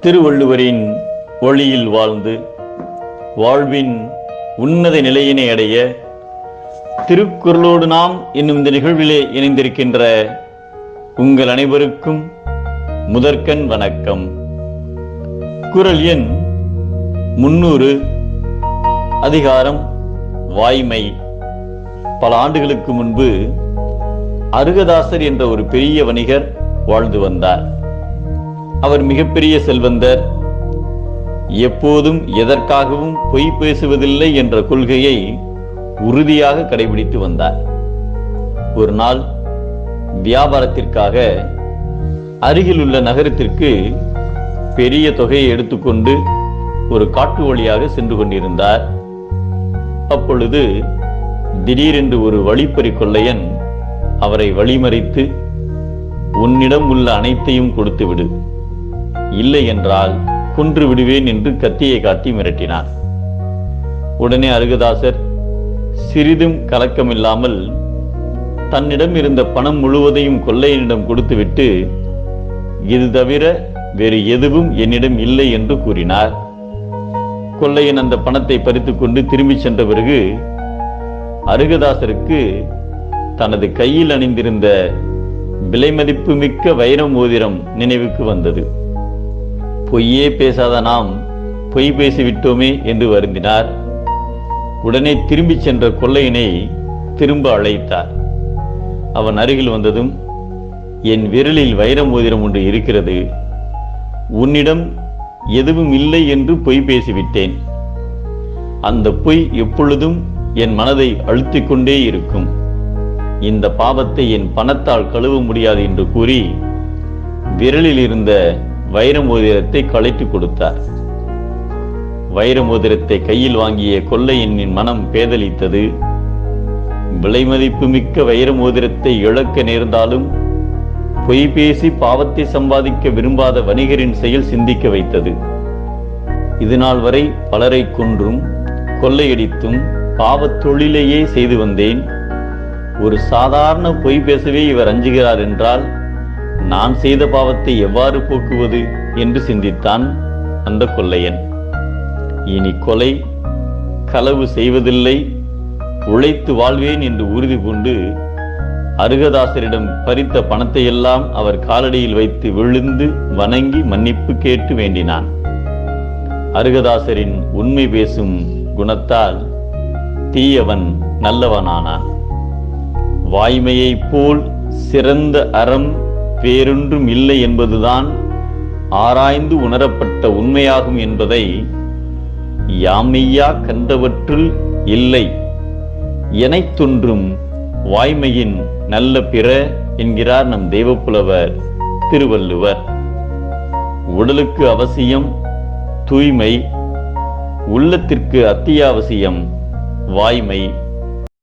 திருவள்ளுவரின் ஒளியில் வாழ்ந்து வாழ்வின் உன்னத நிலையினை அடைய திருக்குறளோடு நாம் என்னும் இந்த நிகழ்விலே இணைந்திருக்கின்ற உங்கள் அனைவருக்கும் முதற்கண் வணக்கம். குறள் எண் 300, அதிகாரம் வாய்மை. பல ஆண்டுகளுக்கு முன்பு அருகதாசர் என்ற ஒரு பெரிய வணிகர் வாழ்ந்து வந்தார். அவர் மிகப்பெரிய செல்வந்தர். எப்போதும் எதற்காகவும் பொய் பேசுவதில்லை என்ற கொள்கையை உறுதியாக கடைபிடித்து வந்தார். ஒரு நாள் வியாபாரத்திற்காக அருகில் உள்ள நகரத்திற்கு பெரிய தொகையை எடுத்துக்கொண்டு ஒரு காட்டு வழியாக சென்று கொண்டிருந்தார். அப்பொழுது திடீரென்று ஒரு வழிப்பறி கொள்ளையன் அவரை வழிமறித்து, உன்னிடம் உள்ள அனைத்தையும் கொடுத்து விடு, இல்லை என்றால் கொன்று விடுவேன் என்று கத்தியை காட்டி மிரட்டினார். உடனே அருகதாசர் சிறிதும் கலக்கமில்லாமல் தன்னிடம் இருந்த பணம் முழுவதையும் கொள்ளையனிடம் கொடுத்துவிட்டு, இது தவிர வேறு எதுவும் என்னிடம் இல்லை என்று கூறினார். கொள்ளையன் அந்த பணத்தை பறித்துக் கொண்டு திரும்பி சென்ற பிறகு அருகதாசருக்கு தனது கையில் அணிந்திருந்த விலைமதிப்பு மிக்க வைர மோதிரம் நினைவுக்கு வந்தது. பொய்யே பேசாத நாம் பொய் பேசிவிட்டோமே என்று வருந்தினார். உடனே திரும்பி சென்ற கொள்ளையனை திரும்ப அழைத்தார். அவன் அருகில் வந்ததும், என் விரலில் வைர மோதிரம் ஒன்று இருக்கிறது, உன்னிடம் எதுவும் இல்லை என்று பொய் பேசிவிட்டேன். அந்த பொய் எப்பொழுதும் என் மனதை அழுத்திக் கொண்டே இருக்கும். இந்த பாவத்தை என் பணத்தால் கழுவ முடியாது என்று கூறி விரலில் இருந்த வைர மோதிரத்தை கழற்றி கொடுத்தார். வைர மோதிரத்தை கையில் வாங்கிய கொள்ளையனின் மனம் பேதலித்தது. விலைமதிப்பு மிக்க வைர மோதிரத்தை இழக்க நேர்ந்தாலும் பொய் பேசி பாவத்தை சம்பாதிக்க விரும்பாத வணிகரின் செயல் சிந்திக்க வைத்தது. இதுநாள் வரை பலரை கொன்றும் கொள்ளையடித்தும் பாவத் தொழிலையே செய்து வந்தேன். ஒரு சாதாரண பொய் பேசவே இவர் அஞ்சுகிறார் என்றால் நான் செய்த பாவத்தை எவ்வாறு போக்குவது என்று சிந்தித்தான் அந்த கொள்ளையன். இனி கொலை களவு செய்வதில்லை, உழைத்து வாழ்வேன் என்று உறுதி கொண்டு அருகதாசரிடம் பறித்த பணத்தை எல்லாம் அவர் காலடியில் வைத்து விழுந்து வணங்கி மன்னிப்பு கேட்டு வேண்டினான். அருகதாசரின் உண்மை பேசும் குணத்தால் தீயவன் நல்லவனானான். வாய்மையைப் போல் சிறந்த அறம் வேறொன்றும் இல்லை என்பதுதான் ஆராய்ந்து உணரப்பட்ட உண்மையாகும் என்பதை யாமையா கண்டவற்றுள் இல்லை எனைத்தொன்றும் வாய்மையின் நல்ல பிற என்கிறார் நம் தெய்வப்புலவர் திருவள்ளுவர். உடலுக்கு அவசியம் தூய்மை, உள்ளத்திற்கு அத்தியாவசியம் வாய்மை.